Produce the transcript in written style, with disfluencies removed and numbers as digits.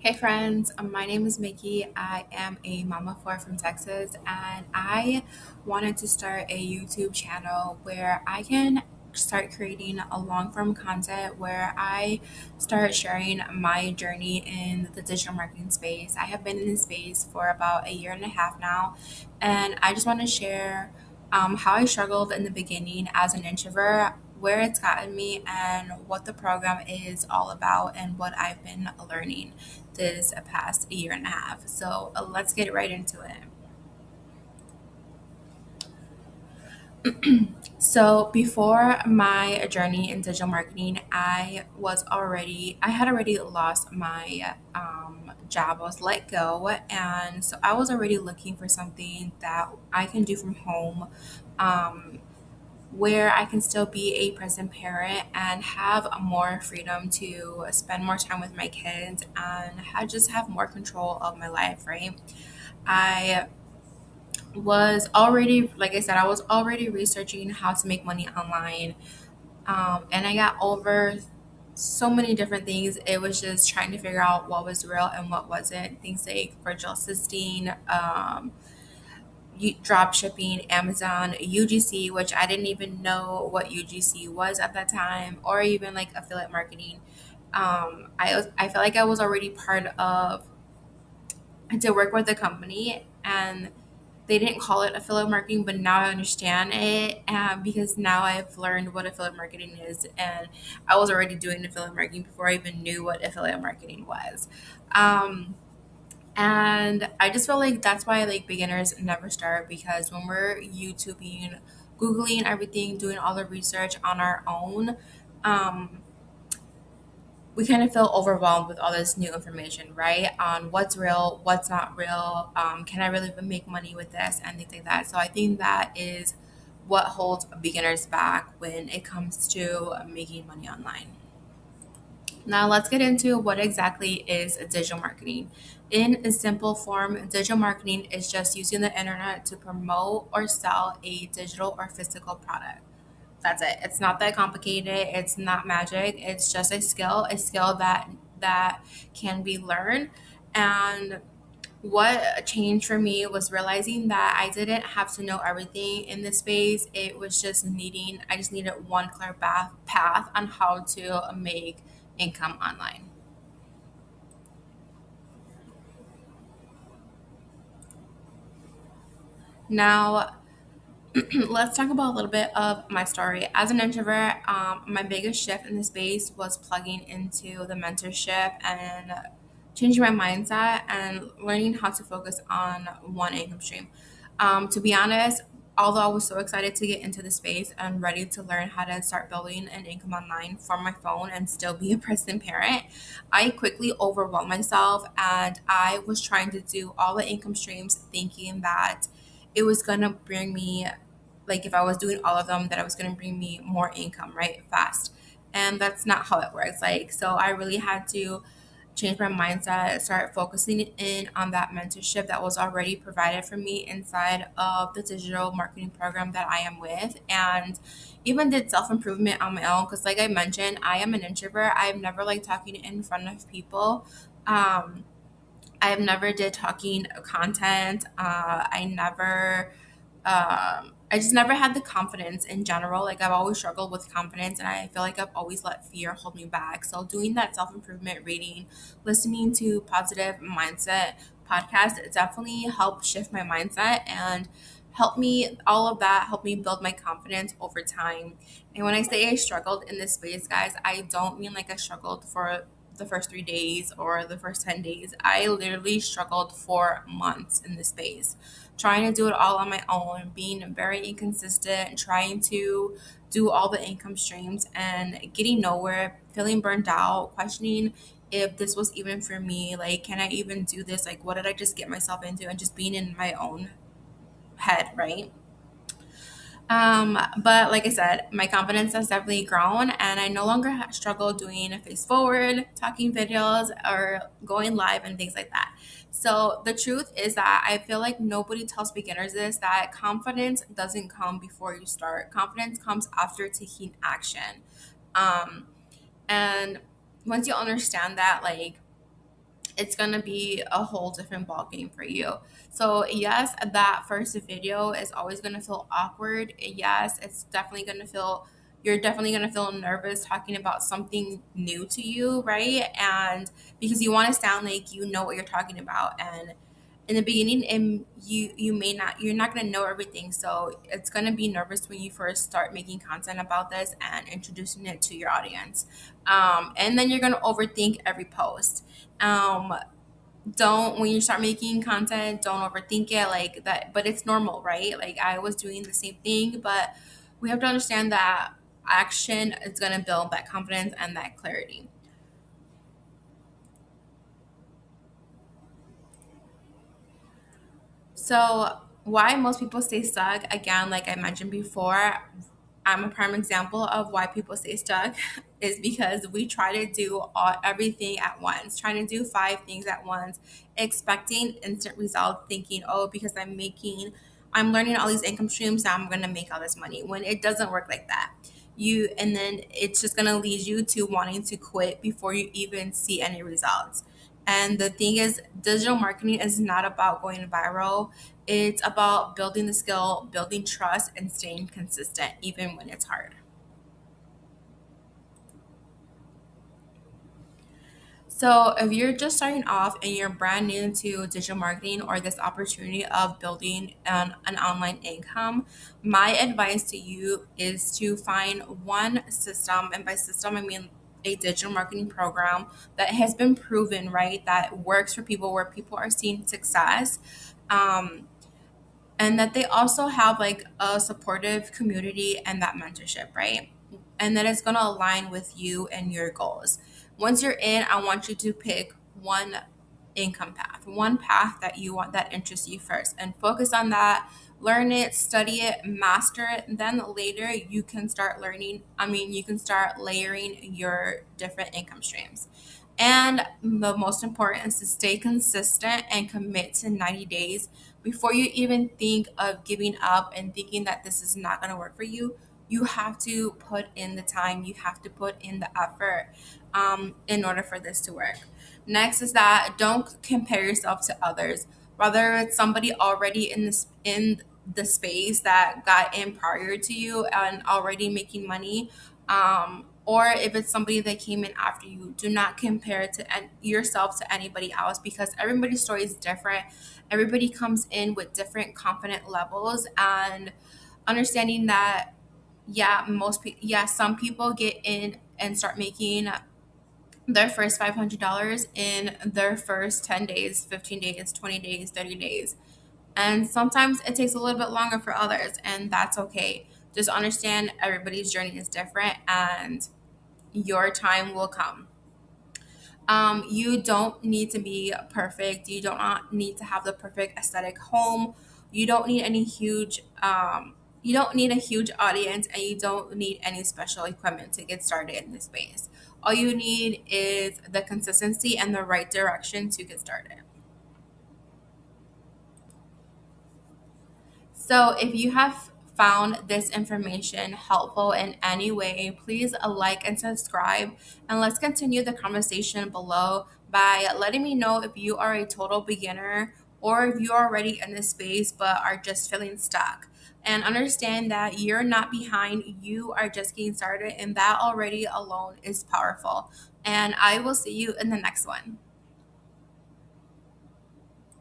Hey friends, my name is Mickey. I am a mama of four from Texas, and I wanted to start a YouTube channel where I can start creating a long form content where I start sharing my journey in the digital marketing space. I have been in this space for about a year and a half now, and I just want to share how I struggled in the beginning as an introvert, where it's gotten me, and what the program is all about, and what I've been learning this past year and a half. So let's get right into it. So before my journey in digital marketing, I had already lost my job. I was let go, and so I was already looking for something that I can do from home. Um, where I can still be a present parent and have more freedom to spend more time with my kids and just have more control of my life, right? I was already, like I said, I was already researching how to make money online. And I got over so many different things. It was just trying to figure out what was real and what wasn't. Things like virtual assisting, drop shipping, Amazon, UGC, which I didn't even know what UGC was at that time, or even like affiliate marketing. I felt like I was already part of to work with the company, and they didn't call it affiliate marketing, but now I understand it, because now I've learned what affiliate marketing is, and I was already doing affiliate marketing before I even knew what affiliate marketing was. Um, and I just feel like that's why like beginners never start, because when we're YouTubing, Googling everything, doing all the research on our own, um, we kind of feel overwhelmed with all this new information, right? On what's real, what's not real, can I really even make money with this, and things like that. So I think that is what holds beginners back when it comes to making money online. Now, let's get into what exactly is digital marketing. In a simple form, digital marketing is just using the internet to promote or sell a digital or physical product. That's it. It's not that complicated. It's not magic. It's just a skill that can be learned. And what changed for me was realizing that I didn't have to know everything in this space. It was just I just needed one clear path on how to make income online. Now, let's talk about a little bit of my story. As an introvert, my biggest shift in the space was plugging into the mentorship and changing my mindset and learning how to focus on one income stream. To be honest, although I was so excited to get into the space and ready to learn how to start building an income online from my phone and still be a present parent, I quickly overwhelmed myself, and I was trying to do all the income streams thinking that it was going to bring me, like if I was doing all of them, that it was going to bring me more income, right? Fast. And that's not how it works. Like, so I really had to change my mindset, start focusing in on that mentorship that was already provided for me inside of the digital marketing program that I am with. And even did self improvement on my own. Because, like I mentioned, I am an introvert. I've never liked talking in front of people. Um, I've never did talking content. I just never had the confidence in general. Like I've always struggled with confidence, and I feel like I've always let fear hold me back. So doing that self improvement reading, listening to positive mindset podcasts, it definitely helped shift my mindset and all of that helped me build my confidence over time. And when I say I struggled in this space, guys, I don't mean like I struggled for the first 3 days or the first 10 days. I literally struggled for months in this space, trying to do it all on my own, being very inconsistent, trying to do all the income streams and getting nowhere, feeling burned out, questioning if this was even for me. Like, can I even do this? Like, what did I just get myself into? And just being in my own head, right? But like I said, my confidence has definitely grown, and I no longer struggle doing a face forward, talking videos, or going live and things like that. So the truth is that I feel like nobody tells beginners this, that confidence doesn't come before you start. Confidence comes after taking action. Um, and once you understand that, like it's gonna be a whole different ball game for you. So yes, that first video is always gonna feel awkward. Yes, it's definitely gonna feel you're definitely gonna feel nervous talking about something new to you, right? And because you want to sound like you know what you're talking about, and in the beginning, and you may not, you're not gonna know everything, so it's gonna be nervous when you first start making content about this and introducing it to your audience. And then you're gonna overthink every post. um don't, when you start making content, don't overthink it like that, but it's normal, right? Like I was doing the same thing, but we have to understand that action is going to build that confidence and that clarity. So, why most people stay stuck, again, like I mentioned before, I'm a prime example of why people stay stuck is because we try to do everything at once, trying to do five things at once, expecting instant results, thinking, oh, because I'm learning all these income streams, now I'm going to make all this money. When it doesn't work like that, and then it's just going to lead you to wanting to quit before you even see any results. And the thing is, digital marketing is not about going viral. It's about building the skill, building trust, and staying consistent, even when it's hard. So, if you're just starting off and you're brand new to digital marketing or this opportunity of building an online income, my advice to you is to find one system. And by system, I mean a digital marketing program that has been proven, right? That works for people, where people are seeing success. Um, and that they also have like a supportive community and that mentorship, right? And that it's going to align with you and your goals. Once you're in, I want you to pick one income path, one path that you want, that interests you first, and focus on that. Learn it, study it, master it. Then later you can start you can start layering your different income streams. And the most important is to stay consistent and commit to 90 days before you even think of giving up and thinking that this is not going to work for you. You have to put in the time, you have to put in the effort, in order for this to work. Next is that don't compare yourself to others, whether it's somebody already in the space that got in prior to you and already making money, or if it's somebody that came in after you. Do not compare yourself to anybody else, because everybody's story is different. Everybody comes in with different confident levels, and understanding that, some people get in and start making their first $500 in their first 10 days, 15 days, 20 days, 30 days. And sometimes it takes a little bit longer for others, and that's okay. Just understand everybody's journey is different, and your time will come. You don't need to be perfect. You don't not need to have the perfect aesthetic home. You don't need any huge. You don't need a huge audience, and you don't need any special equipment to get started in this space. All you need is the consistency and the right direction to get started. So, if you have found this information helpful in any way, please like and subscribe. And let's continue the conversation below by letting me know if you are a total beginner or if you're already in this space but are just feeling stuck. And understand that you're not behind, you are just getting started, and that already alone is powerful. And I will see you in the next one.